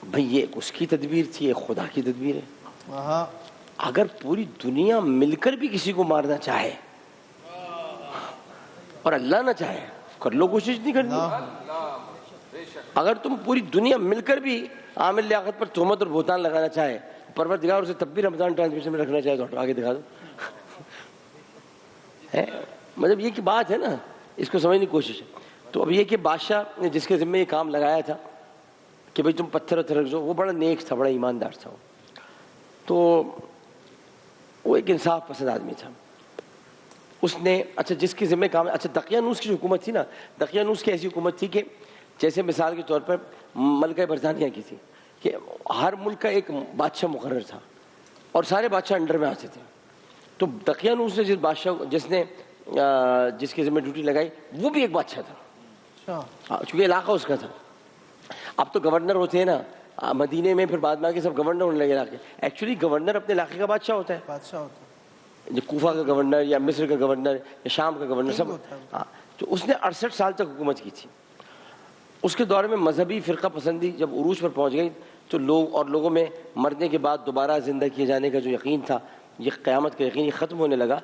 بھئی یہ اس کی تدبیر تھی، یہ خدا کی تدبیر ہے. اگر پوری دنیا مل کر بھی کسی کو مارنا چاہے اور اللہ نہ چاہے، کر لو کوشش نہیں کرنی. اگر تم پوری دنیا مل کر بھی عامر لیاقت پر تہمت اور بہتان لگانا چاہے، پروردگار اسے تب بھی رمضان ٹرانسمیشن میں رکھنا چاہے تو آگے دکھا دو. مطلب یہ کہ بات ہے نا، اس کو سمجھنے کی کوشش ہے. تو اب یہ کہ بادشاہ نے جس کے ذمہ یہ کام لگایا تھا کہ بھئی تم پتھر وتھر رکھ دو، وہ بڑا نیک تھا، بڑا ایماندار تھا. تو وہ ایک انصاف پسند آدمی تھا. اس نے اچھا جس کے ذمہ کام، اچھا دقیانوس کی جو حکومت تھی نا، دقیانوس کی ایسی حکومت تھی کہ جیسے مثال کے طور پر ملکہ برطانیہ کی تھی کہ ہر ملک کا ایک بادشاہ مقرر تھا اور سارے بادشاہ انڈر میں آتے تھے. تو دقیانوس نے جس بادشاہ جس کے ذمہ ڈیوٹی لگائی وہ بھی ایک بادشاہ تھا، چونکہ علاقہ اس کا تھا. اب تو گورنر ہوتے ہیں نا مدینے میں، پھر بعد میں آگے سب گورنر ہونے لگے علاقے. ایکچولی گورنر اپنے علاقے کا بادشاہ ہوتا ہے، جو کوفہ کا گورنر یا مصر کا گورنر یا شام کا گورنر سب. تو اس نے 68 سال تک حکومت کی تھی. اس کے دور میں مذہبی فرقہ پسندی جب عروج پر پہنچ گئی تو لوگوں میں مرنے کے بعد دوبارہ زندہ کیے جانے کا جو یقین تھا، یہ قیامت کا یقین، یہ ختم ہونے لگا.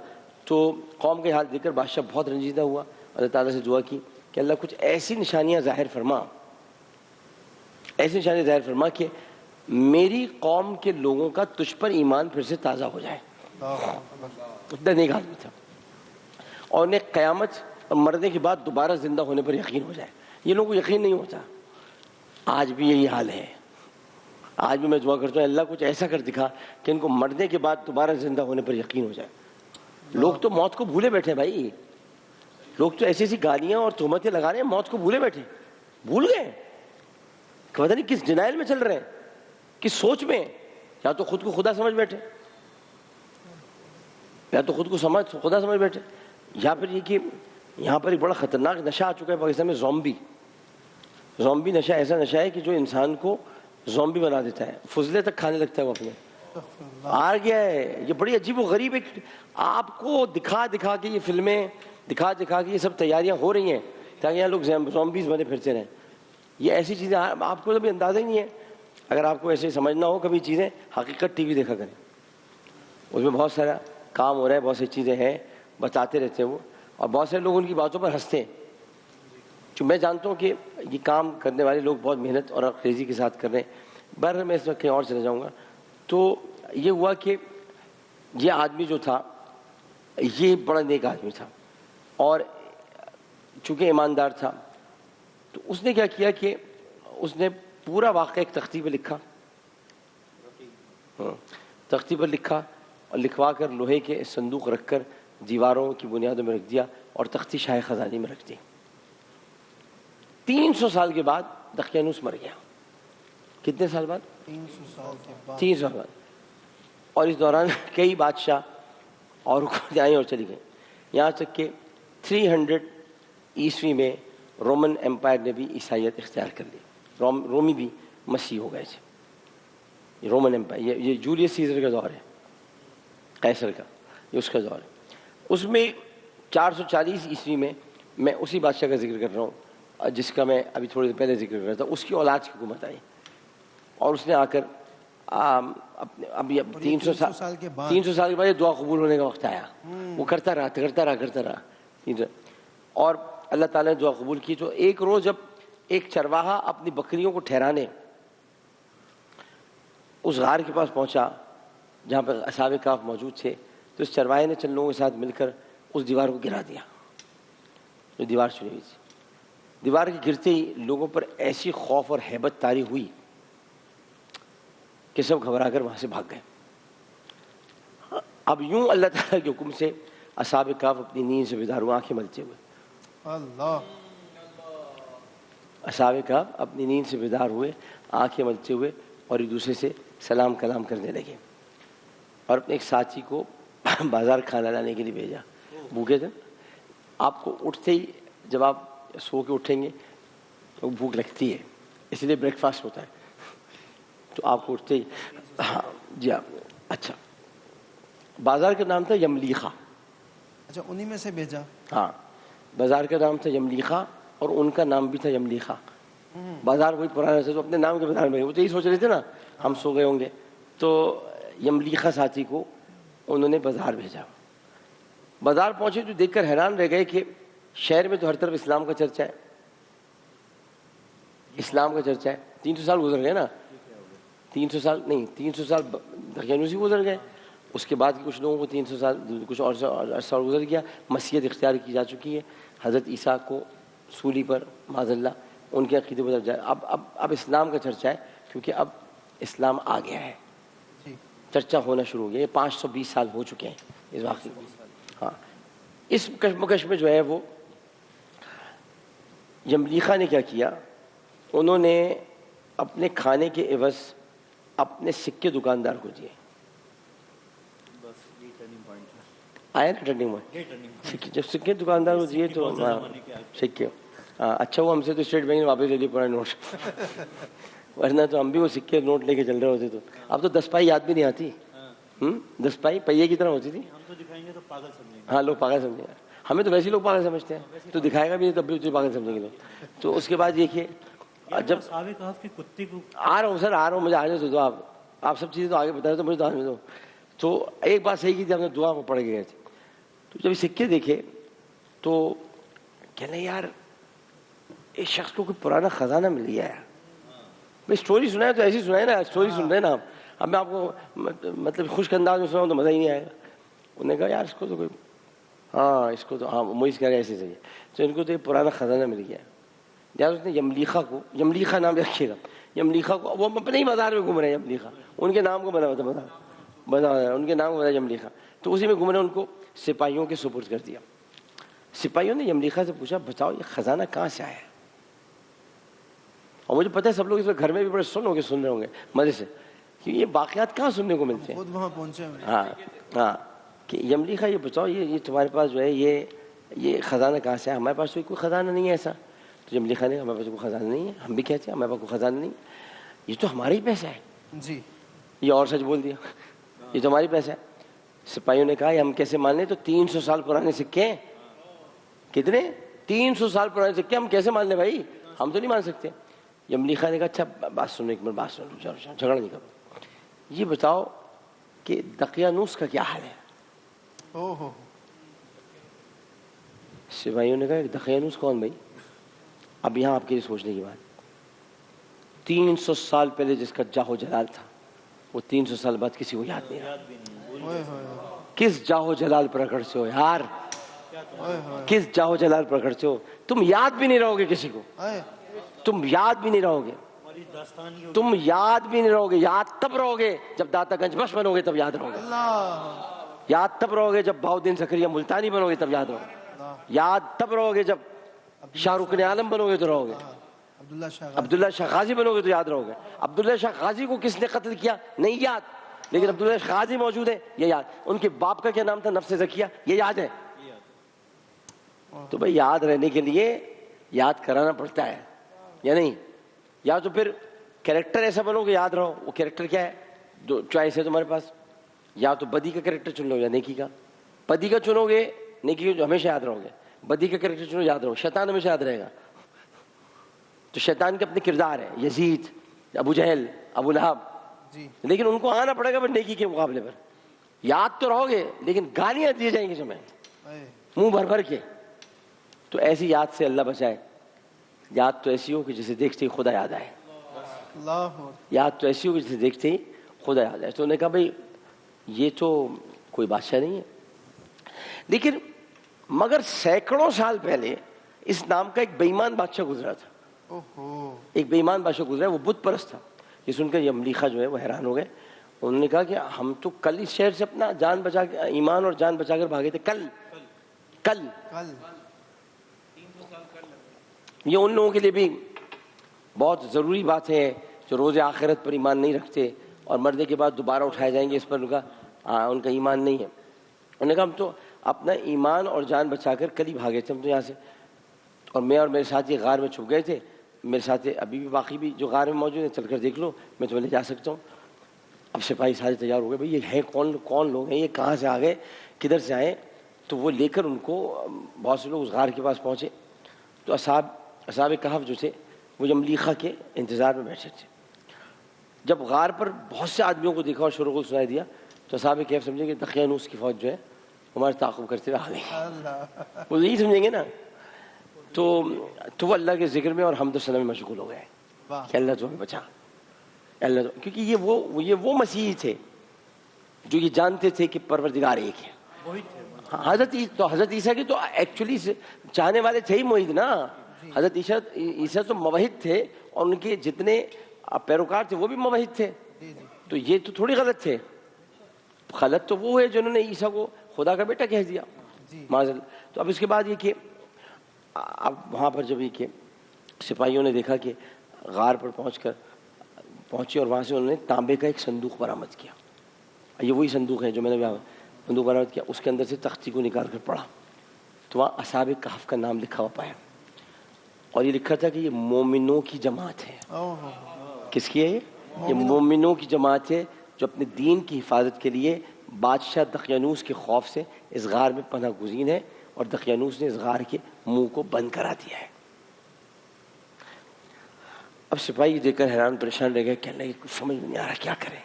تو قوم کے حال دیکھ کر بادشاہ بہت رنجیدہ ہوا، اللہ تعالیٰ سے دعا کی کہ اللہ کچھ ایسی نشانیاں ظاہر فرما، ایسی نشانیاں ظاہر فرما کہ میری قوم کے لوگوں کا تجھ پر ایمان پھر سے تازہ ہو جائے. اتنا نیک آدمی تھا، اور انہیں قیامت اور مرنے کے بعد دوبارہ زندہ ہونے پر یقین ہو جائے. یہ لوگوں کو یقین نہیں ہوتا. آج بھی یہی حال ہے. آج بھی میں دعا کرتا ہوں اللہ کچھ ایسا کر دکھا کہ ان کو مرنے کے بعد دوبارہ زندہ ہونے پر یقین ہو جائے. لوگ تو موت کو بھولے بیٹھے بھائی، لوگ تو ایسی ایسی گالیاں اور تہمتیں لگا رہے ہیں، موت کو بھولے بیٹھے، بھول گئے کہ پتہ نہیں کس ڈینائل میں چل رہے ہیں، کس سوچ میں. یا تو خود کو خدا سمجھ بیٹھے، یا تو خود کو خدا سمجھ بیٹھے، یا پھر یہ کہ یہاں پر ایک بڑا خطرناک نشہ آ چکا ہے پاکستان میں، زومبی نشہ. ایسا نشہ ہے کہ جو انسان کو زومبی بنا دیتا ہے، فضلے تک کھانے لگتا ہے وہ اپنے. آ گیا ہے یہ بڑی عجیب و غریب ایک، آپ کو دکھا دکھا کے یہ فلمیں دکھا دکھا کے یہ سب تیاریاں ہو رہی ہیں تاکہ یہاں لوگ زومبیز بنے پھرتے رہیں. یہ ایسی چیزیں آپ کو کبھی اندازہ ہی نہیں ہے. اگر آپ کو ایسے سمجھنا ہو کبھی چیزیں، حقیقت ٹی وی دیکھا کریں، اس میں بہت سارا کام ہو رہا ہے، بہت سی چیزیں ہیں، بتاتے رہتے ہیں وہ، اور بہت سارے لوگ ان کی باتوں پر ہنستے ہیں. جو میں جانتا ہوں کہ یہ کام کرنے والے لوگ بہت محنت اور خیزی کے ساتھ کر رہے ہیں. بہرحال میں اس وقت کہیں اور چلا جاؤں گا. تو یہ ہوا کہ یہ آدمی جو تھا یہ بڑا نیک آدمی تھا، اور چونکہ ایماندار تھا تو اس نے کیا کیا کہ اس نے پورا واقعہ ایک تختی پہ لکھا، تختی پر لکھا اور لکھوا کر لوہے کے صندوق رکھ کر دیواروں کی بنیادوں میں رکھ دیا اور تختی شاہ خزانی میں رکھ دی. 300 سال کے بعد دقیانوس مر گیا. کتنے سال بعد؟ 300 سال بعد. اور اس دوران کئی بادشاہ اور حکومتیں آئیں اور چلی گئیں، یہاں تک کہ 300 عیسوی میں رومن امپائر نے بھی عیسائیت اختیار کر لی. رومی بھی مسیح ہو گئے تھے. رومن امپائر یہ جولیس سیزر کا دور ہے، قیصر کا، یہ اس کا دور ہے. اس میں 440 عیسوی میں میں اسی بادشاہ کا ذکر کر رہا ہوں جس کا میں ابھی تھوڑی دیر پہلے ذکر کر رہا تھا. اس کی اولاد کی حکومت آئی اور اس نے آ کر ابھی 300 سال کے بعد یہ دعا قبول ہونے کا وقت آیا. وہ کرتا رہا. اور اللہ تعالیٰ نے دعا قبول کی. تو ایک روز جب ایک چرواہا اپنی بکریوں کو ٹھہرانے اس غار کے پاس پہنچا جہاں پہ اصحاب کہف موجود تھے، تو اس چرواہے نے چند لوگوں کے ساتھ مل کر اس دیوار کو گرا دیا جو دیوار چنی ہوئی تھی. دیوار کے گرتے ہی لوگوں پر ایسی خوف اور ہیبت طاری ہوئی کہ سب گھبرا کر وہاں سے بھاگ گئے. اب یوں اللہ تعالیٰ کے حکم سے اصحاب کہف اپنی نیند سے بیدار ہوئے آنکھیں ملتے ہوئے. اصحاب کہف اپنی نیند سے بیدار ہوئے آنکھیں ملتے ہوئے اور ایک دوسرے سے سلام کلام کرنے لگے اور اپنے ایک ساتھی کو بازار کھانا لانے کے لیے بھیجا. بھوکے تھے. آپ کو اٹھتے ہی جب آپ سو کے اٹھیں گے تو بھوک لگتی ہے، اس لیے بریک فاسٹ ہوتا ہے. تو آپ کو اٹھتے ہی جی اچھا بازار کا نام تھا یملیخا. اچھا انہی میں سے بھیجا. ہاں بازار کا نام تھا یملیخا اور ان کا نام بھی تھا یملیخا. بازار وہی پرانا سے، تو اپنے نام کے بازار میں، وہ تو یہی سوچ رہے تھے نا ہم سو گئے ہوں گے. تو یملیخا ساتھی کو انہوں نے بازار بھیجا. بازار پہنچے تو دیکھ کر حیران رہ گئے کہ شہر میں تو ہر طرف اسلام کا چرچا ہے، اسلام کا چرچا ہے. 300 سال گزر گئے نا، 300 سال نہیں، 300 سال دقیانوسی گزر گئے. اس کے بعد کچھ لوگوں کو 300 سال کچھ اور عرصہ اور گزر گیا. مسیحیت اختیار کی جا چکی ہے. حضرت عیسیٰ کو سولی پر معاذ اللہ ان کے عقیدے پر جائے. اب اسلام کا چرچا ہے، کیونکہ اب اسلام آ گیا ہے، چرچا ہونا شروع ہو گیا. یہ 520 سال ہو چکے ہیں اس واقعے کو. ہاں، اس کشمکش میں جو ہے وہ یملیخا نے کیا کیا، انہوں نے اپنے کھانے کے عوض اپنے سکے دکاندار کو دیے. آیا نا ٹرننگ پوائنٹ. جب سکے دکاندار کو دیے تو سکے، اچھا وہ ہم سے تو اسٹیٹ بینک نے واپس لے لیے پڑا نوٹ، ورنہ تو ہم بھی وہ سکے نوٹ لے کے چل رہے ہوتے. تو اب تو 10 پائی یاد بھی نہیں آتی. 10 پائی پہیے کی طرح ہوتی تھی. ہاں، لوگ پاگل سمجھیں گے. ہمیں تو ویسے لوگ پاگل سمجھتے ہیں، تو دکھائے گا بھی نہیں تب بھی پاگل سمجھیں گے لوگ. تو اس کے بعد دیکھیے جب آ رہا ہوں سر، آ رہا ہوں، مجھے آنے تو دو. آپ سب چیزیں تو آگے بتا رہے تو مجھے تو آنے دو. تو ایک بات صحیح کی تھی، ہم نے دعا کو پڑھ کے گئے تھے. تو جب سکے دیکھے تو کہنے یار اس شخص کو کوئی پرانا خزانہ مل گیا ہے. بھائی اسٹوری سنائے تو ایسی سنائے نا، اسٹوری سن رہے نا. اب میں آپ کو مطلب خشک انداز میں سناؤں تو مزہ ہی نہیں آئے گا. انہوں نے کہا یار اس کو تو کوئی، ہاں اس کو تو، ہاں مجھے کہہ رہے ایسے صحیح ہے. تو ان کو تو یہ پرانا خزانہ مل گیا. جب اس نے یملیخا کو، یملیخا نام رکھیے گا، یملیخا کو، وہ اپنے ہی بازار میں گھوم رہے ہیں. یملیخا ان کے نام کو بنا ہوا تھا، بازار ان کے نام کو بنا یملیخا. تو اسی میں گھوم رہے، ان کو سپاہیوں کے سپرد کر دیا. سپاہیوں نے یملیخا سے پوچھا بتاؤ یہ خزانہ کہاں سے آیا ہے. اور مجھے پتہ ہے سب لوگ اس وقت گھر میں بھی بڑے سن رہے ہوں گے مزے سے کہ یہ واقعات کہاں سننے کو ملتے ہیں. خود وہاں پہنچے. ہاں ہاں، کہ یملیخا یہ بتاؤ یہ تمہارے پاس جو ہے یہ خزانہ کہاں سے ہے. ہمارے پاس تو کوئی خزانہ نہیں ہے ایسا. تو یملیخا نے ہمارے پاس کوئی خزانہ نہیں ہے. ہم بھی کہتے ہیں ہمارے پاس کوئی خزانہ نہیں، یہ تو ہمارا ہی پیسہ ہے. جی، یہ اور سچ بول دیا، یہ تو ہماری پیسہ ہے. سپاہیوں نے کہا یہ ہم کیسے مان لیں، تو 300 سال پرانے سکے ہیں. کتنے؟ 300 سال پرانے سکے ہم کیسے مان لیں بھائی، ہم تو نہیں مان سکتے. یملیخا نے کہا اچھا بات سنو، ایک منٹ بات سنو، جھگڑا نہیں کرو. یہ بتاؤ کہ دقیانوس کا کیا حال ہے. سپاہیوں نے کہا دقیانوس کون بھائی؟ اب یہاں آپ کے لیے سوچنے کی بات، 300 سال پہلے جس کا جاہ و جلال تھا وہ 300 سال بعد کسی کو یاد نہیں رہا. کس جاہ و جلال پرکڑ سے ہو یار، کس جاہ و جلال پرکڑ سے ہو. تم یاد بھی نہیں رہو گے کسی کو، تم یاد بھی نہیں رہو گے، تم یاد بھی نہیں رہو گے. یاد تب رہو گے جب داتا گنج بخش بنو گے، تب یاد رہو گے. یاد تب رہو گے جب بہاؤالدین زکریا ملتانی بنو گے، تب یاد رہو گے. یاد تب رہو گے جب شاہ رکن عالم بنو گے تو رہو گے. عبداللہ شاہ غازی بنو گے تو یاد رہو گے. عبداللہ شاہ غازی کو کس نے قتل کیا نہیں یاد، لیکن عبداللہ شاہ غازی موجود ہے یہ یاد. ان کے باپ کا کیا نام تھا، نفس زکیہ، یہ یاد ہے. تو بھائی یاد رہنے کے لیے یاد کرانا پڑتا ہے یا نہیں. یا تو پھر کریکٹر ایسا بنو کہ یاد رہو. وہ کریکٹر کیا ہے، جو چوائس ہے تمہارے پاس، یا تو بدی کا کریکٹر چن لو یا نیکی کا. بدی کا چنو گے نیکی کا جو ہمیشہ یاد رہو گے. بدی کا کریکٹر چنو یاد رہو. شیطان ہمیشہ یاد رہے گا. تو شیطان کے اپنے کردار ہے، یزید، ابو جہل، ابو لہب، لیکن ان کو آنا پڑے گا پر نیکی کے مقابلے پر. یاد تو رہو گے لیکن گالیاں دی جائیں گی تمہیں منہ بھر بھر کے. تو ایسی یاد سے اللہ بچائے. یاد تو ایسی ہو کہ جسے دیکھتے ہی خدا یاد آئے. یاد تو ایسی ہو کہ جسے دیکھتے ہی خدا یاد آئے. تو انہوں نے کہا بھائی یہ تو کوئی بادشاہ نہیں ہے. لیکن مگر سینکڑوں سال پہلے اس نام کا ایک بے ایمان بادشاہ گزرا تھا. ایک بے ایمان بادشاہ گزرا ہے، وہ بت پرست تھا. یہ سن کر یملیخا جو ہے وہ حیران ہو گئے. انہوں نے کہا کہ ہم تو کل اس شہر سے اپنا جان بچا کے، ایمان اور جان بچا کر بھاگے تھے. کل یہ ان لوگوں کے لیے بھی بہت ضروری بات ہے جو روز آخرت پر ایمان نہیں رکھتے اور مرنے کے بعد دوبارہ اٹھائے جائیں گے، اس پر ان کا ایمان نہیں ہے. انہوں نے کہا ہم تو اپنا ایمان اور جان بچا کر کل ہی بھاگے تھے ہم تو یہاں سے. اور میں اور میرے ساتھی غار میں چھپ گئے تھے. میرے ساتھی ابھی بھی باقی بھی جو غار میں موجود ہیں، چل کر دیکھ لو، میں تمہیں لے جا سکتا ہوں. اب سپاہی سارے تیار ہو گئے، بھائی یہ ہے کون لوگ ہیں، یہ کہاں سے آ گئے، کدھر سے آئے. تو وہ لے کر ان کو بہت سے لوگ اس غار کے پاس پہنچے. تو اصحاب کہف جو تھے وہ یملیخہ کے انتظار میں بیٹھے تھے. جب غار پر بہت سے آدمیوں کو دیکھا اور شور غل سنائی دیا تو اصحاب کہف سمجھے کہ دقیانوس کی فوج جو ہے ہمارے تعاقب کرتے ہوئے آ گئی. وہ یہی سمجھیں گے نا. تو وہ اللہ کے ذکر میں اور حمد و ثنا میں مشغول ہو گئے کہ اللہ تو ہمیں بچا. اللہ تو کیونکہ یہ وہ مسیح تھے جو یہ جانتے تھے کہ پروردگار ایک ہے. حضرت عیسیٰ کی تو ایکچولی چاہنے والے تھے ہی موحد نا. حضرت عیسیٰ تو موحد تھے اور ان کے جتنے پیروکار تھے وہ بھی موحد تھے. تو یہ تو تھوڑی غلط تھے. غلط تو وہ ہے جنہوں نے عیسیٰ کو خدا کا بیٹا کہہ دیا معاذ. تو اب اس کے بعد یہ کہ اب وہاں پر جب یہ کہ سپاہیوں نے دیکھا کہ غار پر پہنچے اور وہاں سے انہوں نے تانبے کا ایک صندوق برآمد کیا. یہ وہی صندوق ہے جو میں نے صندوق برآمد کیا. اس کے اندر سے تختی کو نکال کر پڑھا تو وہاں اصحاب کہف کا نام لکھا ہوا پایا اور یہ لکھا تھا کہ یہ مومنوں کی جماعت ہے. کس کی ہے یہ مومنوں کی جماعت ہے جو اپنے دین کی حفاظت کے لیے بادشاہ دقیانوس کے خوف سے اس غار میں پناہ گزین ہے اور دقیانوس نے اس غار کے منہ کو بند کرا دیا ہے. اب سپاہی دیکھ کر حیران پریشان رہ گئے کہ اللہ کچھ سمجھ نہیں آ رہا کیا کریں.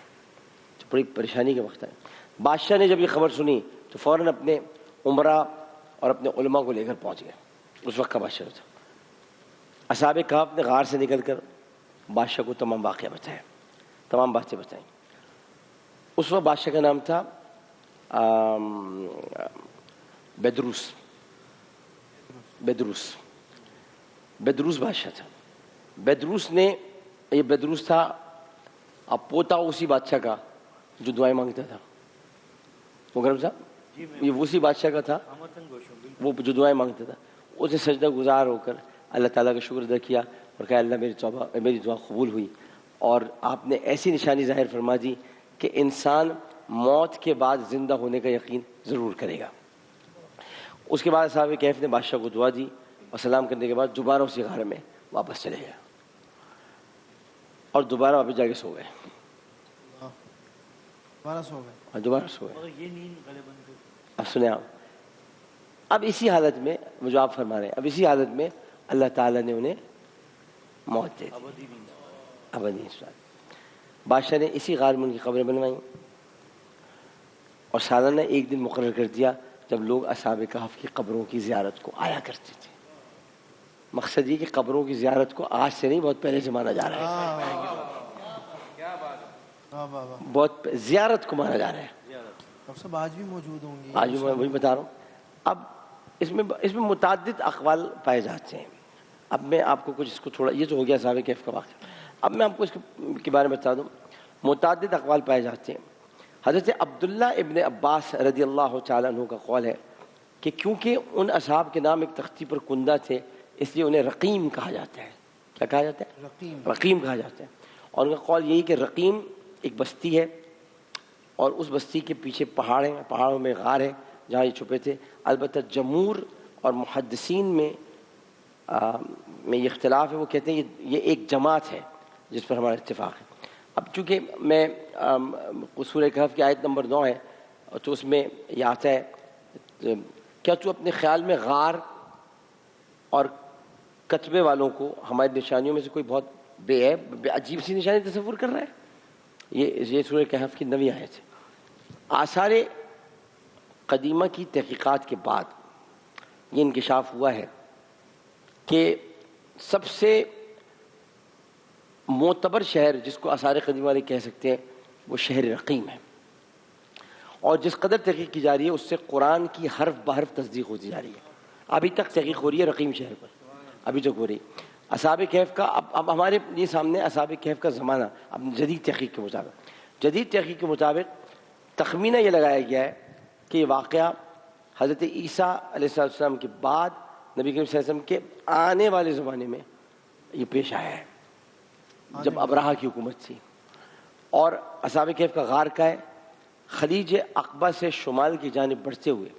تو بڑی پریشانی کا وقت ہے. بادشاہ نے جب یہ خبر سنی تو فوراً اپنے عمرا اور اپنے علماء کو لے کر پہنچ گئے. اس وقت کا بادشاہ تھا. اصحاب کہف نے غار سے نکل کر بادشاہ کو تمام واقعہ بتایا, تمام باتیں بتائیں. اس وقت بادشاہ کا نام تھا بیدروس بادشاہ تھا. بیدروس تھا اب پوتا اسی بادشاہ کا جو دعائیں مانگتا تھا. وہ گرم صاحب یہ اسی بادشاہ کا تھا وہ جو دعائیں مانگتا تھا. اسے سجدہ گزار ہو کر اللہ تعالیٰ کا شکر ادا کیا اور کہا اللہ میری دعا قبول ہوئی. اور آپ نے ایسی نشانی ظاہر فرما دی کہ انسان موت کے بعد زندہ ہونے کا یقین ضرور کرے گا. اس کے بعد صاحب کہف نے بادشاہ کو دعا دی اور سلام کرنے کے بعد دوبارہ اسی غار میں واپس چلے گئے اور دوبارہ واپس جا کے سو گئے. دوبارہ سو گئے. اب سنیں آپ, اب اسی حالت میں جو آپ فرما رہے ہیں, اب اسی حالت میں اللہ تعالیٰ نے انہیں موت دے دی ابدی. بادشاہ نے اسی غار میں ان کی قبریں بنوائیں اور سالانہ ایک دن مقرر کر دیا جب لوگ اصحاب کہف کی قبروں کی زیارت کو آیا کرتے تھے. مقصد یہ کہ قبروں کی زیارت کو آج سے نہیں بہت پہلے سے مانا جا رہا ہے. بہت زیارت کو مانا جا رہا ہے. آج بھی موجود ہوں گی. آج بھی میں وہی بتا رہا ہوں. اب اس میں متعدد اقوال پائے جاتے ہیں. اب میں آپ کو کچھ اس کو تھوڑا, یہ تو ہو گیا اصحاب کہف کا واقعہ. اب میں آپ کو اس کے بارے میں بتا دوں. متعدد اقوال پائے جاتے ہیں. حضرت عبداللہ ابن عباس رضی اللہ تعالیٰ عنہ کا قول ہے کہ کیونکہ ان اصحاب کے نام ایک تختی پر کندہ تھے اس لیے انہیں رقیم کہا جاتا ہے. کیا کہا جاتا ہے؟ رقیم کہا جاتا ہے. اور ان کا قول یہی کہ رقیم ایک بستی ہے اور اس بستی کے پیچھے پہاڑ ہیں, پہاڑوں میں غار ہے جہاں یہ چھپے تھے. البتہ جمہور اور محدثین میں یہ اختلاف ہے. وہ کہتے ہیں یہ ایک جماعت ہے جس پر ہمارا اتفاق ہے. اب چونکہ میں سورہ کہف کی آیت نمبر 9 ہے تو اس میں یہ آتا ہے کیا تو اپنے خیال میں غار اور کتبے والوں کو ہماری نشانیوں میں سے کوئی بہت بے عجیب سی نشانی تصور کر رہا ہے؟ یہ سورہ کہف کی 9ویں آیت ہے. آثار قدیمہ کی تحقیقات کے بعد یہ انکشاف ہوا ہے کہ سب سے معتبر شہر جس کو آثار قدیمہ والے کہہ سکتے ہیں وہ شہر رقیم ہے. اور جس قدر تحقیق کی جا رہی ہے اس سے قرآن کی حرف بحرف تصدیق ہوتی جا رہی ہے. ابھی تک تحقیق ہو رہی ہے رقیم شہر پر, ابھی تک ہو رہی. اصحاب کہف کا اب ہمارے یہ سامنے اصحاب کہف کا زمانہ اب جدید تحقیق کے مطابق تخمینہ یہ لگایا گیا ہے کہ یہ واقعہ حضرت عیسیٰ علیہ السلام کے بعد نبی کریم صلی اللہ علیہ وسلم کے آنے والے زمانے میں یہ پیش آیا ہے جب ابرہہ کی حکومت تھی. اور اصحاب کہف کا غار کا ہے خلیج عقبہ سے شمال کی جانب بڑھتے ہوئے,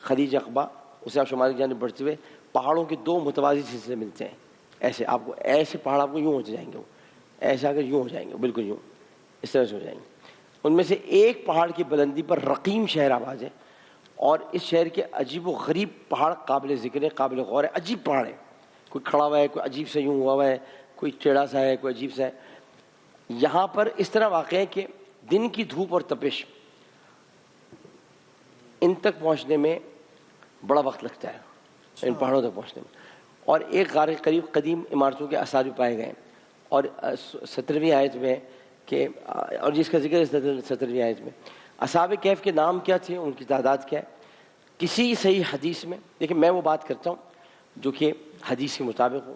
خلیج عقبہ اسے آپ شمال کی جانب بڑھتے ہوئے پہاڑوں کے 2 متوازی سلسلے ملتے ہیں. ایسے آپ کو ایسے پہاڑ آپ کو یوں ہوتے جائیں گے, وہ ایسے اگر یوں ہو جائیں گے, بالکل یوں اس طرح سے ہو جائیں گے. ان میں سے ایک پہاڑ کی بلندی پر رقیم شہر آباد ہے اور اس شہر کے عجیب و غریب پہاڑ قابل ذکر ہے, قابل غور ہے, عجیب پہاڑ ہے کوئی کھڑا ہوا ہے، کوئی عجیب سے یوں ہوا ہے، کوئی ٹیڑھا سا ہے، کوئی عجیب سا ہے. یہاں پر اس طرح واقع ہے کہ دن کی دھوپ اور تپش ان تک پہنچنے میں بڑا وقت لگتا ہے، ان پہاڑوں تک پہنچنے میں. اور ایک غار قریب قدیم عمارتوں کے آثار بھی پائے گئے. اور 17ویں آیت میں کہ اور جس کا ذکر ہے 17ویں آیت میں اصحاب کہف کے نام کیا تھے، ان کی تعداد کیا ہے. کسی صحیح حدیث میں دیکھیں، میں وہ بات کرتا ہوں جو کہ حدیث کے مطابق ہو.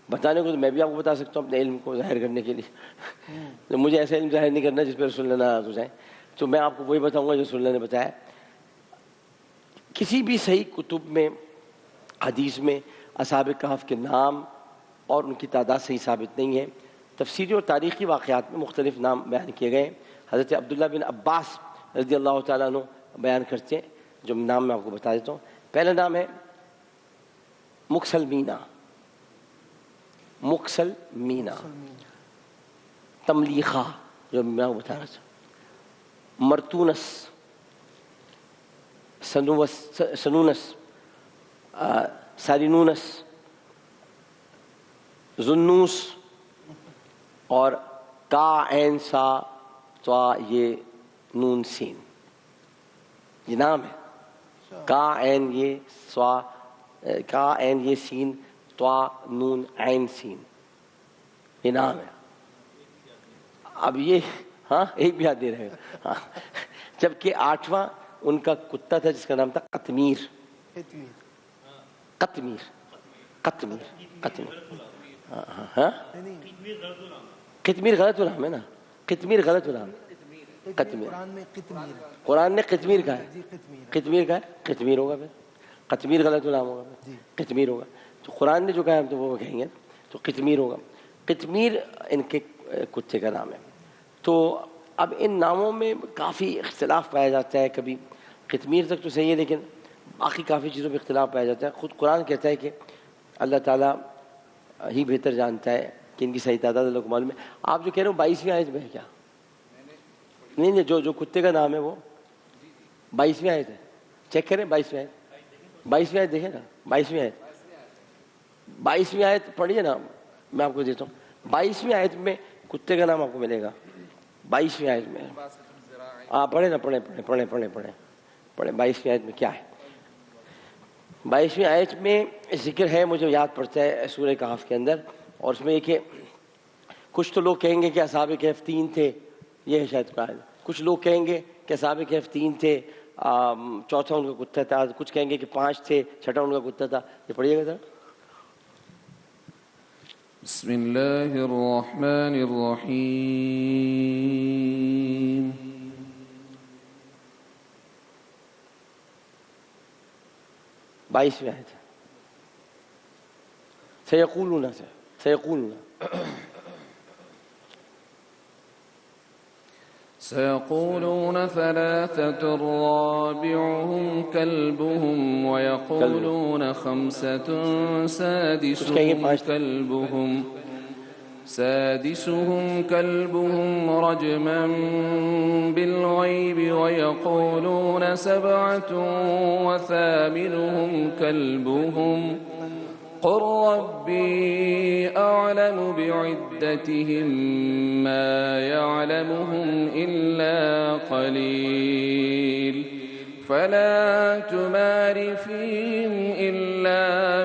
بتانے کو تو میں بھی آپ کو بتا سکتا ہوں اپنے علم کو ظاہر کرنے کے لیے، مجھے ایسا علم ظاہر نہیں کرنا جس پہ رسول اللہ ناراض ہو جائیں. تو میں آپ کو وہی بتاؤں گا جو رسول اللہ نے بتایا. کسی بھی صحیح کتب میں حدیث میں اصحاب کہف کے نام اور ان کی تعداد صحیح ثابت نہیں ہے. تفسیری اور تاریخی واقعات میں مختلف نام بیان کیے گئے. حضرت عبداللہ بن عباس رضی اللہ تعالیٰ عنہ بیان کرتے ہیں، جو نام میں آپ کو بتا دیتا ہوں. پہلا نام ہے مکسلمینا، مکسلمینا. تملیخہ جو میں آپ کو بتا رہا تھا، مرتونس، سنونس، سارینونس، زنوس، اور کا عین سا طا یہ نون سین. یہ نام ہے. کا عین یہ سوا، کا عین یہ سین، طا نون عین سین، یہ نام ہے. اب یہ ہاں ایک بھی یاد نہیں رہے گا. ہاں جبکہ 8واں ان کا کتا تھا جس کا نام تھا قطمیر. قطمیر، قطمیر، قطمیر. ہاں قطمیر غلط نام ہے نا، قطمیر غلط نام ہے. قطمیر قرآن نے قطمیر کہا ہے، قطمیر کہا ہے، قطمیر ہوگا پھر. قطمیر غلط نام ہوگا پھر، قطمیر ہوگا. تو قرآن نے جو کہا ہم تو وہ کہیں گے، تو قطمیر ہوگا. قطمیر ان کے کتے کا نام ہے. تو اب ان ناموں میں کافی اختلاف پایا جاتا ہے. کبھی قطمیر تک تو صحیح ہے لیکن باقی کافی چیزوں پہ اختلاف پایا جاتا ہے. خود قرآن کہتا ہے کہ اللہ تعالیٰ ہی بہتر جانتا ہے کہ ان کی صحیح تعداد اللہ کو معلوم ہے. آپ جو کہہ رہے ہو 22ویں آیت میں ہے کیا؟ نہیں نہیں، جو کتے کا نام ہے وہ 22ویں آیت ہے. چیک کریں 22ویں آیت، 22ویں آیت دیکھیں نا. 22ویں آیت، 22ویں آیت پڑھیے نا، میں آپ کو دیتا ہوں. 22ویں آیت میں کتے کا نام آپ کو ملے گا. 22ویں آیت میں آپ پڑھیں نا، پڑھیں پڑھیں پڑھیں پڑھیں پڑھیں پڑھیں. 22ویں آیت میں کیا ہے؟ 22ویں آیت میں ذکر ہے، مجھے یاد پڑتا ہے سورہ کہف کے اندر، اور اس میں یہ کہ کچھ تو لوگ کہیں گے کہ اصحاب کہف 3 تھے، یہ ہے شاید قائل. کچھ لوگ کہیں گے کہ اصحاب کہف 3 تھے، چوتھا ان کا کتا تھا. کچھ کہیں گے کہ 5 تھے، چھٹا ان کا کتا تھا. یہ پڑھیے گا ذرا. بسم اللہ الرحمن الرحیم. 22ویں آیت ہے. سیقولون سے سیقولون سيقولون 3 رابعهم كلبهم ويقولون 5 سادسهم كلبهم رجما بالغيب ويقولون 7 وثامنهم كلبهم قل ربي أعلم بعدتهم ما يعلمهم إلا قليل فلا تمار فيهم إلا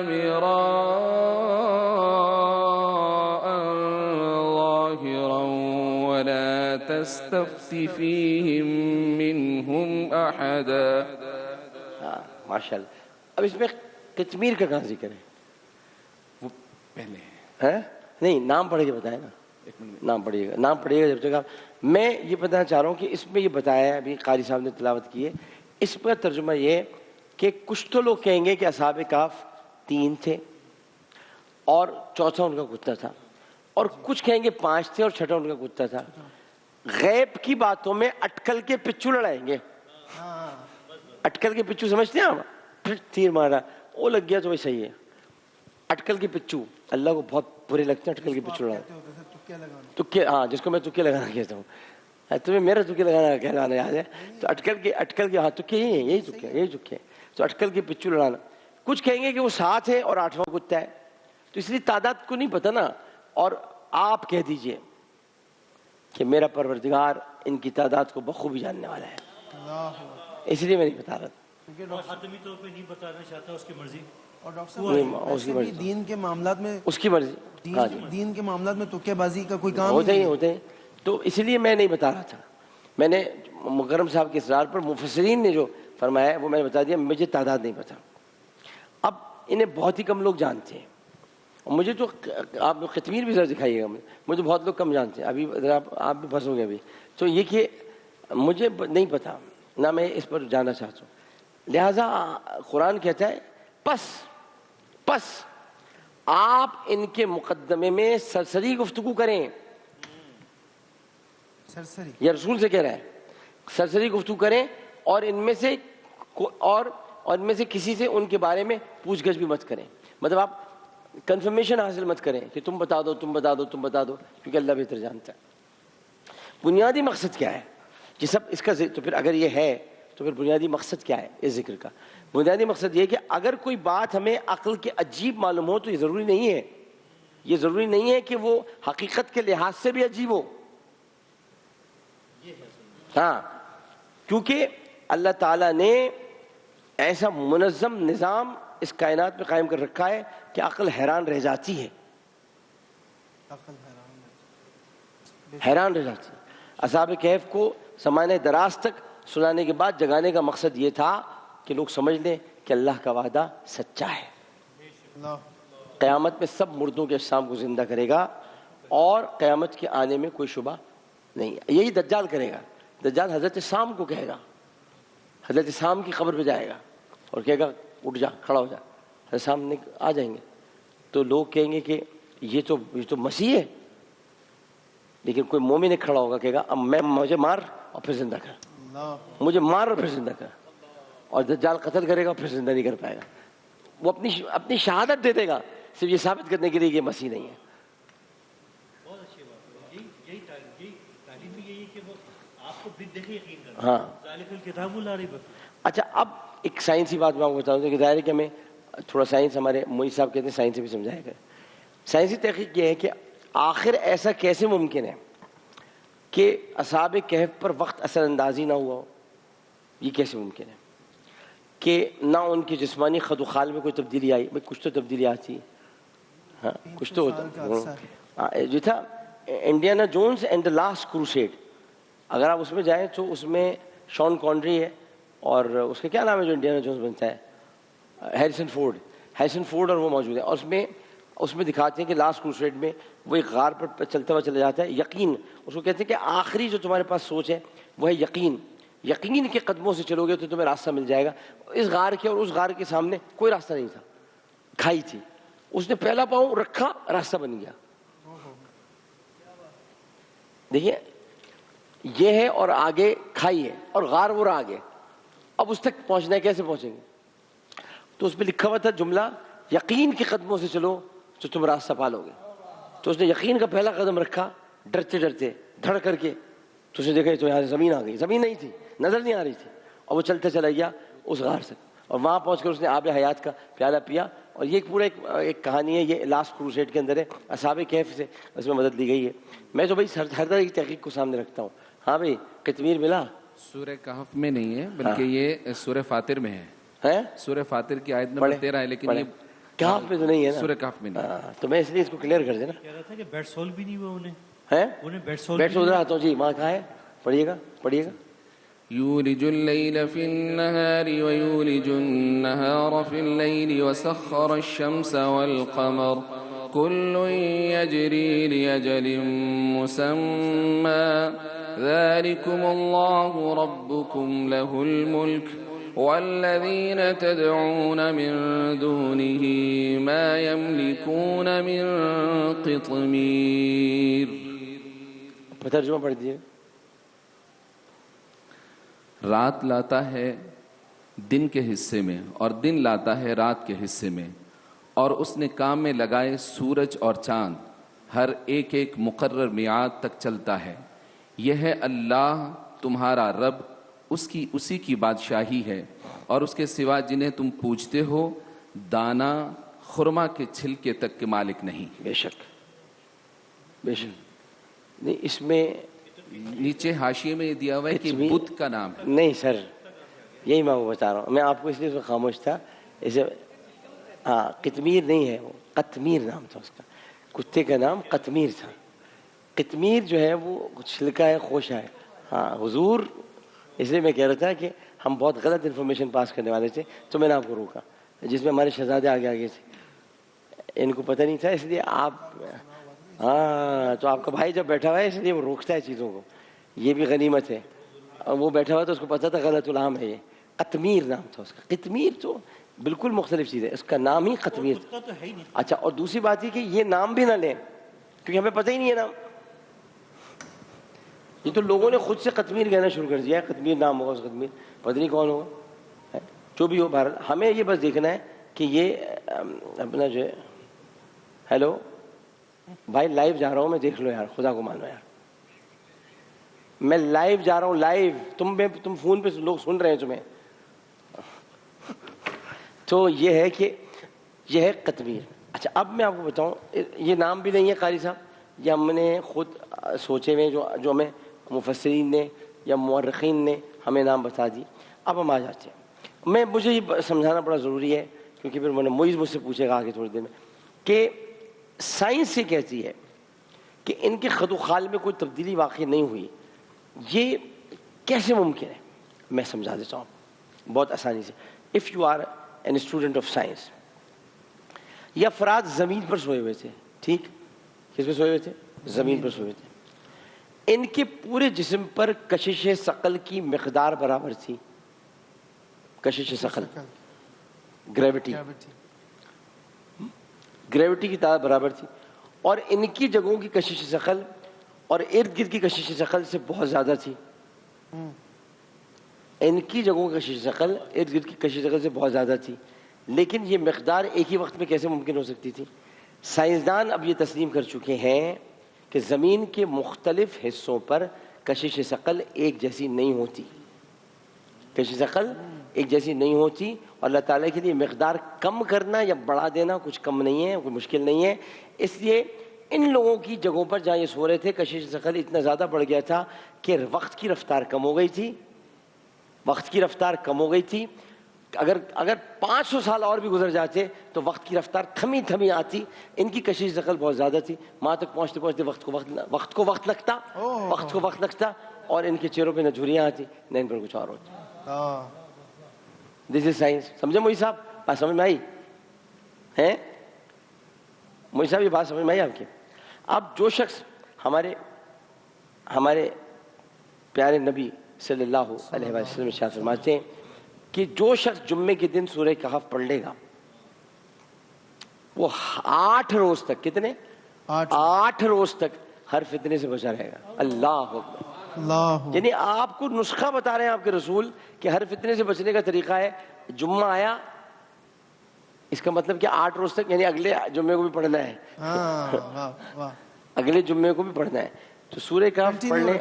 مراء ظاهرا ولا تستفت فيهم منهم أحدا. ماشاء اللہ. اب اس میں قطمیر کا کہاں ذکر ہے؟ پہلے ہے نہیں، نام پڑھ کے بتائیں نا. نام پڑھیے گا، نام پڑھیے گا جب تک. آپ میں یہ بتانا چاہ رہا ہوں کہ اس میں یہ بتایا ہے، ابھی قاری صاحب نے تلاوت کی ہے، اس کا ترجمہ یہ ہے کہ کچھ تو لوگ کہیں گے کہ اصحاب کہف 3 تھے اور چوتھا ان کا کتا تھا، اور کچھ کہیں گے 5 تھے اور چھٹا ان کا کتا تھا. غیب کی باتوں میں اٹکل کے پچو لڑائیں گے. اٹکل کے پچو سمجھتے ہیں آپ؟ پھر تیر مارا، وہ لگ گیا تو وہ صحیح ہے. اٹکل کے پچو اللہ کو بہت برے لگتے ہیں. اٹکل کے پچو لڑانا، تکے، ہاں جس کو میں تکے لگانا کہتا ہوں. تمہیں میرا تکے لگانا کہلانا یاد ہے؟ تو اٹکل کے ہاں تکے یہی تکے. تو اٹکل کے پچو لڑانا. کچھ کہیں گے کہ وہ 7 ہے اور 8واں کتا ہے. تو اس لیے تعداد کو نہیں پتہ نا. اور آپ کہہ دیجئے کہ میرا پروردگار ان کی تعداد کو بخوبی جاننے والا ہے, اس لیے میں نہیں بتا رہا تھا. خاتمی طور پہ نہیں بتانا چاہتا, اس کی مرضی. اور ڈاکٹر نہیں, صاحب اس کی ویسے بھی مرضی, دین کے معاملات میں اس کی مرضی. ہاں جی, دین کے معاملات میں تکے بازی کا کوئی کام ہوتے نہیں ہی ہوتے ہیں. تو اس لیے میں نہیں بتا رہا تھا. میں نے مکرم صاحب کے اصرار پر مفسرین نے جو فرمایا ہے وہ میں نے بتا دیا, مجھے تعداد نہیں پتا. اب انہیں بہت ہی کم لوگ جانتے ہیں, اور مجھے تو آپ قطمیر بھی ذرا دکھائیے گا, مجھے بہت لوگ کم جانتے ہیں. ابھی ذرا آپ بھی پھنسو گے ابھی. تو یہ کہ مجھے نہیں پتا, نہ میں اس پر جانا چاہتا ہوں. لہٰذا قرآن کہتا ہے پس آپ ان کے مقدمے میں سرسری گفتگو کریں. سرسری یہ رسول سے کہہ رہا ہے, سرسری گفتگو کریں, اور ان میں سے اور ان میں سے کسی سے ان کے بارے میں پوچھ گچھ بھی مت کریں. مطلب آپ کنفرمیشن حاصل مت کریں کہ تم بتا دو, کیونکہ اللہ بہتر جانتا ہے. بنیادی مقصد کیا ہے کہ سب اس کا, تو پھر اگر یہ ہے تو پھر بنیادی مقصد کیا ہے اس ذکر کا؟ بنیادی مقصد یہ کہ اگر کوئی بات ہمیں عقل کے عجیب معلوم ہو تو یہ ضروری نہیں ہے کہ وہ حقیقت کے لحاظ سے بھی عجیب ہو. ہاں, کیونکہ اللہ تعالیٰ نے ایسا منظم نظام اس کائنات میں قائم کر رکھا ہے کہ عقل حیران رہ جاتی ہے. حیران رہ جاتی ہے. اصحاب کہف کو زمانے دراز تک سنانے کے بعد جگانے کا مقصد یہ تھا کہ لوگ سمجھ لیں کہ اللہ کا وعدہ سچا ہے. قیامت میں سب مردوں کے اجسام کو زندہ کرے گا, اور قیامت کے آنے میں کوئی شبہ نہیں. یہی دجال کرے گا. دجال حضرت سام کو کہے گا, حضرت سام کی قبر پہ جائے گا اور کہے گا اٹھ جا, کھڑا ہو جا. حضرت سام نے آ جائیں گے تو لوگ کہیں گے کہ یہ تو مسیح ہے. لیکن کوئی مومن کھڑا ہوگا, کہے گا اب مجھے مار اور پھر زندہ کر, مجھے مار اور پھر زندہ کر. اور دجال قتل کرے گا اور پھر زندہ نہیں کر پائے گا. وہ اپنی شہادت دے دے گا صرف یہ ثابت کرنے کے لیے کہ یہ مسیح نہیں ہے. بہت اچھی بات ہے. یہی تعلیم بھی یہی ہے کہ وہ آپ کو بھی دیکھے یقین کرنا. ہاں, ذالک الکتاب لا ریب فیہ. اچھا, اب ایک سائنسی بات میں آپ کو بتا دوں کہ ظاہر ہے کہ ہمیں تھوڑا سائنس, ہمارے معید صاحب کہتے ہیں سائنس سے بھی سمجھایا گیا. سائنسی تحقیق یہ ہے کہ آخر ایسا کیسے ممکن ہے کہ اصحاب کہف پر وقت اثر اندازی نہ ہوا ہو. یہ کیسے ممکن ہے کہ نہ ان کی جسمانی خد و خال میں کوئی تبدیلی آئی؟ بھائی کچھ تو تبدیلی آتی ہے, ہاں کچھ تو ہوتا. جو تھا Indiana Jones and the last crusade, اگر آپ اس میں جائیں تو اس میں شان کانری ہے, اور اس کا کیا نام ہے جو انڈیانا جونز بنتا ہے, ہیریسن فورڈ, اور وہ موجود ہے. اور اس میں دکھاتے ہیں کہ لاسٹ کروسیڈ میں وہ ایک غار پر چلتا ہوا چلا جاتا ہے. یقین اس کو کہتے ہیں کہ آخری جو تمہارے پاس سوچ ہے وہ ہے یقین کے قدموں سے چلو گے تو تمہیں راستہ مل جائے گا. اس غار کے اور اس غار کے سامنے کوئی راستہ نہیں تھا, کھائی تھی. اس نے پہلا پاؤں رکھا, راستہ بن گیا. دیکھیے یہ ہے, اور آگے کھائی ہے, اور غار وہ آگے. اب اس تک پہنچنا ہے, کیسے پہنچیں گے؟ تو اس پہ لکھا ہوا تھا جملہ, یقین کے قدموں سے چلو تو تم راستہ پالو گے. تو اس نے یقین کا پہلا قدم رکھا, ڈرتے دھڑ کر کے. تو اس نے دیکھا تو یہاں سے زمین آ گئی. زمین نہیں تھی, نظر نہیں آ رہی تھی, اور وہ چلتا چلا گیا اس غار سے, اور وہاں پہنچ کر اس نے آب حیات کا پیالہ پیا. اور یہ پورا ایک کہانی ہے, یہ لاسٹ کروسیڈ کے اندر ہے. اصحاب کہف سے اس میں مدد لی گئی ہے. میں تو بھائی ہر طرح کی تحقیق کو سامنے رکھتا ہوں. ہاں بھائی, قطمیر ملا؟ سورہ کہف میں نہیں ہے, بلکہ یہ سورہ فاطر میں ہے. سورہ فاطر کی آیت نمبر 13 ہے, لیکن یہ کہف میں تو نہیں ہے نا. سورہ کہف میں نہیں. تو میں اس لیے اس کو کلیئر کر دینا. کہہ رہا تھا کہ بیڈ سول بھی نہیں ہوا انہیں بیڈ سول آتا ہوں جی, وہاں کہاں ہے؟ پڑھیے گا. يولج الليل في النهار ويولج النهار في الليل وسخر الشمس والقمر كل يجري لأجل مسمى ذلكم الله ربكم له الملك والذين تدعون من دونه ما يملكون من قطمير. ترجمہ پڑھ دیجیے. رات لاتا ہے دن کے حصے میں اور دن لاتا ہے رات کے حصے میں, اور اس نے کام میں لگائے سورج اور چاند, ہر ایک ایک مقرر میعاد تک چلتا ہے. یہ ہے اللہ تمہارا رب, اسی کی بادشاہی ہے, اور اس کے سوا جنہیں تم پوجتے ہو دانا خرما کے چھلکے تک کے مالک نہیں. بے شک بے شک. نہیں اس میں نیچے حاشیے میں یہ دیا ہوا ہے کہ بت کا نام ہے. نہیں سر، یہی میں وہ بتا رہا ہوں. میں آپ کو اس لیے خاموش تھا. اسے ہاں قطمیر نہیں ہے، وہ قطمیر نام تھا اس کا. کتے کا نام قطمیر تھا. قطمیر جو ہے وہ چھلکا ہے، خوشا ہے. ہاں حضور، اس لیے میں کہہ رہا تھا کہ ہم بہت غلط انفارمیشن پاس کرنے والے تھے تو میں نے آپ کو روکا، جس میں ہمارے شہزادے آگے آگے تھے، ان کو پتہ نہیں تھا. اس لیے آپ ہاں تو آپ کا بھائی جب بیٹھا ہوا ہے اس لیے وہ روکتا ہے چیزوں کو. یہ بھی غنیمت ہے. اور وہ بیٹھا ہوا تو اس کو پتہ تھا غلط الہام ہے. یہ قطمیر نام تھا اس کا. قطمیر تو بالکل مختلف چیز ہے، اس کا نام ہی قطمیر تھا. تو ہے ہی نہیں. اچھا، اور دوسری بات یہ کہ یہ نام بھی نہ لیں کیونکہ ہمیں پتہ ہی نہیں ہے نام. یہ تو لوگوں نے خود سے قطمیر کہنا شروع کر دیا ہے. قطمیر نام ہوگا اس قطمیر، پتہ نہیں کون ہوگا. جو بھی ہو بہرحال ہمیں یہ بس دیکھنا ہے کہ یہ اپنا جو ہے. ہیلو بھائی، لائیو جا رہا ہوں میں، دیکھ لو یار، خدا کو مانو یار، میں لائیو جا رہا ہوں. لائیو تم فون پہ لوگ سن رہے ہیں تمہیں. تو یہ ہے کہ یہ ہے قطمیر. اچھا اب میں آپ کو بتاؤں، یہ نام بھی نہیں ہے قاری صاحب، یہ ہم نے خود سوچے ہوئے، جو ہمیں مفسرین نے یا مورخین نے ہمیں نام بتا دی. اب ہم آ جاتے ہیں. مجھے یہ سمجھانا بڑا ضروری ہے کیونکہ پھر معیز مجھ سے پوچھے گا آگے تھوڑی دیر میں کہ سائنس یہ کہتی ہے کہ ان کے خد و خال میں کوئی تبدیلی واقع نہیں ہوئی. یہ کیسے ممکن ہے؟ میں سمجھا دیتا ہوں بہت آسانی سے. If you are an student of science, یہ افراد زمین پر سوئے ہوئے تھے. ٹھیک، کس پہ سوئے ہوئے تھے؟ زمین پر سوئے ہوئے تھے. ان کے پورے جسم پر کشش ثقل کی مقدار برابر تھی. کشش ثقل، گریوٹی کی تعداد برابر تھی. اور ان کی جگہوں کی کشش ثقل اور ارد گرد کی کشش ثقل سے بہت زیادہ تھی. ان کی جگہوں کی کشش ثقل ارد گرد کی کشش ثقل سے بہت زیادہ تھی. لیکن یہ مقدار ایک ہی وقت میں کیسے ممکن ہو سکتی تھی؟ سائنسدان اب یہ تسلیم کر چکے ہیں کہ زمین کے مختلف حصوں پر کشش ثقل ایک جیسی نہیں ہوتی. کشش ثقل ایک جیسی نہیں ہوتی، اور اللہ تعالیٰ کے لیے مقدار کم کرنا یا بڑھا دینا کچھ کم نہیں ہے، کوئی مشکل نہیں ہے. اس لیے ان لوگوں کی جگہوں پر جہاں یہ سو رہے تھے کشش ثقل اتنا زیادہ بڑھ گیا تھا کہ وقت کی رفتار کم ہو گئی تھی. وقت کی رفتار کم ہو گئی تھی. اگر 500 سال اور بھی گزر جاتے تو وقت کی رفتار تھمی تھمی آتی. ان کی کشش ثقل بہت زیادہ تھی. وہاں تک پہنچتے پہنچتے وقت کو وقت لگتا اور ان کے چہروں پہ نہ جھریاں آتی نہ ان پر کچھ اور ہوتا. دس از سائنس. سمجھے موئی صاحب؟ بات سمجھ میں آئی ہے؟ موئی صاحب یہ بات سمجھ میں آئی آپ کی؟ اب جو شخص ہمارے پیارے نبی صلی اللہ علیہ وسلم ارشاد فرماتے ہیں کہ جو شخص جمعے کے دن سورہ کہف پڑھ لے گا وہ 8 روز تک، کتنے؟ 8 روز تک ہر فتنے سے بچا رہے گا. اللہ اکبر. یعنی آپ کو نسخہ بتا رہے ہیں آپ کے رسول کہ ہر فتنے سے بچنے کا طریقہ ہے. جمعہ آیا، اس کا مطلب کہ 8 روز تک، یعنی اگلے جمعے کو بھی پڑھنا ہے. اگلے جمعے کو بھی پڑھنا ہے. تو سورہ کہف پڑھنے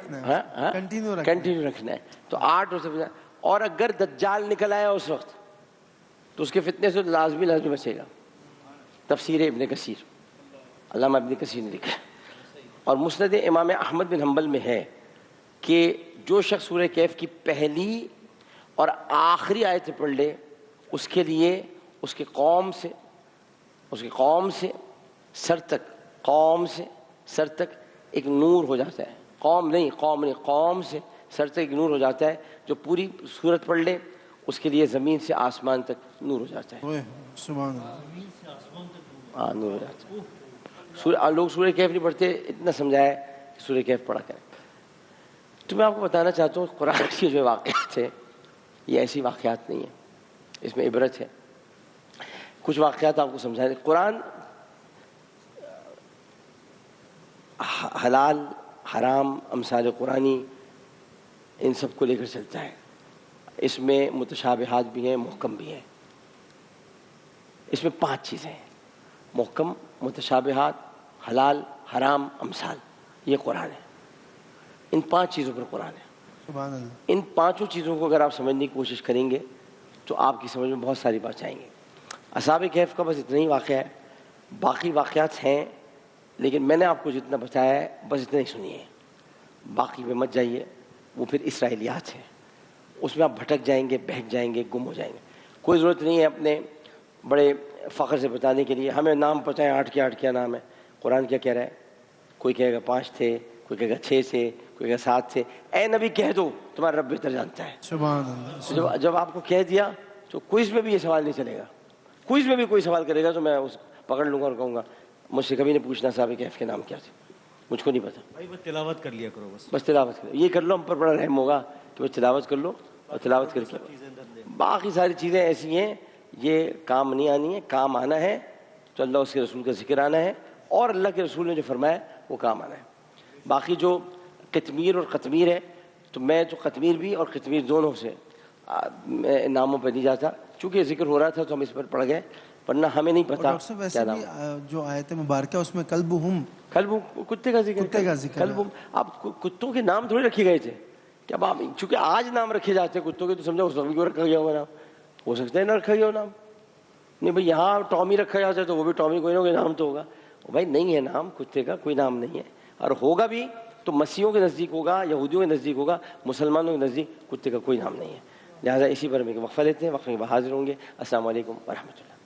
کنٹینیو رکھنا ہے. تو 8 روز سے. اور اگر دجال نکل آیا اس وقت تو اس کے فتنے سے لازمی بچے گا. تفسیر ابن کثیر، علامہ ابن کثیر نے لکھا. اور مسند امام احمد بن حنبل میں ہے کہ جو شخص سورہ کہف کی پہلی اور آخری آیت پڑھ لے اس کے لیے اس کی قوم سے سر تک ایک نور ہو جاتا ہے. قوم سے سر تک ایک نور ہو جاتا ہے. جو پوری سورت پڑھ لے اس کے لیے زمین سے آسمان تک نور ہو جاتا ہے. سبحان اللہ. ہاں نور ہو جاتا ہے. لوگ سورہ کہف نہیں پڑھتے، اتنا سمجھایا کہ سورہ کہف پڑھا کریں. تو میں آپ کو بتانا چاہتا ہوں قرآن کے جو واقعات ہیں یہ ایسی واقعات نہیں ہیں، اس میں عبرت ہے. کچھ واقعات آپ کو سمجھا دیں. قرآن حلال حرام امثال قرآنی ان سب کو لے کر چلتا ہے. اس میں متشابہات بھی ہیں، محکم بھی ہیں. اس میں 5 چیزیں ہیں: محکم، متشابہات، حلال، حرام، امثال. یہ قرآن ہے. ان 5 چیزوں پر قرآن ہے. سبحان اللہ. ان 5 چیزوں کو اگر آپ سمجھنے کی کوشش کریں گے تو آپ کی سمجھ میں بہت ساری بات آئیں گی. اصحاب کہف کا بس اتنا ہی واقعہ ہے، باقی واقعات ہیں لیکن میں نے آپ کو جتنا بتایا ہے بس اتنا ہی سنیے، باقی میں مت جائیے، وہ پھر اسرائیلیات ہیں، اس میں آپ بھٹک جائیں گے، بہک جائیں گے، گم ہو جائیں گے۔ کوئی ضرورت نہیں ہے اپنے بڑے فخر سے بتانے کے لیے ہمیں نام پتہ ہے 8 کے 8 کیا نام ہے، قرآن کیا کہہ رہا ہے، کوئی کہے گا 5 تھے، کوئی کہے گا 6 تھے، کوئی کہے گا 7 تھے۔ اے نبی کہہ دو تمہارا رب بہتر جانتا ہے۔ سبحان اللہ، جب آپ کو کہہ دیا تو کوئز میں بھی یہ سوال نہیں چلے گا، کوئز میں بھی کوئی سوال کرے گا تو میں اس پکڑ لوں گا اور کہوں گا مجھ سے کبھی نہیں پوچھنا صاحب کہف کے نام کیا تھے، مجھ کو نہیں پتا، بھائی بس تلاوت کر لیا کرو بس، بس تلاوت کرو، یہ کر لو، ہم پر بڑا رحم ہوگا کہ بس تلاوت کر لو اور تلاوت کر کے باقی ساری چیزیں ایسی ہیں یہ کام نہیں آنی ہے، کام آنا ہے تو اللہ اس کے رسول کا ذکر آنا ہے اور اللہ کے رسول نے جو فرمایا وہ کام آنا ہے۔ باقی جو قطمیر اور قطمیر ہے تو میں تو قطمیر بھی اور قطمیر دونوں سے ناموں پہ نہیں جاتا، چونکہ ذکر ہو رہا تھا تو ہم اس پر پڑ گئے، ورنہ ہمیں نہیں اور پتا ڈاکٹر صاحب کیا ویسے نام بھی جو آیت مبارکہ اس میں کلبہم، کلب کتے کا ذکر، کتے کا ذکر ہے۔ کلب آپ کتوں کے نام تھوڑے رکھے گئے تھے کہ اب آپ چونکہ آج نام رکھے جاتے ہیں کتوں کے تو سمجھو اس وقت بھی رکھا گیا ہوگا نام، ہو سکتا ہے نہ رکھا گیا ہو نام، نہیں بھائی یہاں ٹامی رکھا جاتا ہے تو وہ بھی ٹامی کوئی نہ کوئی نام تو ہوگا، بھائی نہیں ہے نام کتے کا کوئی نام نہیں ہے، اور ہوگا بھی تو مسیحیوں کے نزدیک ہوگا، یہودیوں کے نزدیک ہوگا، مسلمانوں کے نزدیک کتے کا کوئی نام نہیں ہے۔ لہٰذا اسی پر میں وقفہ لیتے ہیں، وقفے میں حاضر ہوں گے۔ السلام علیکم ورحمۃ اللہ۔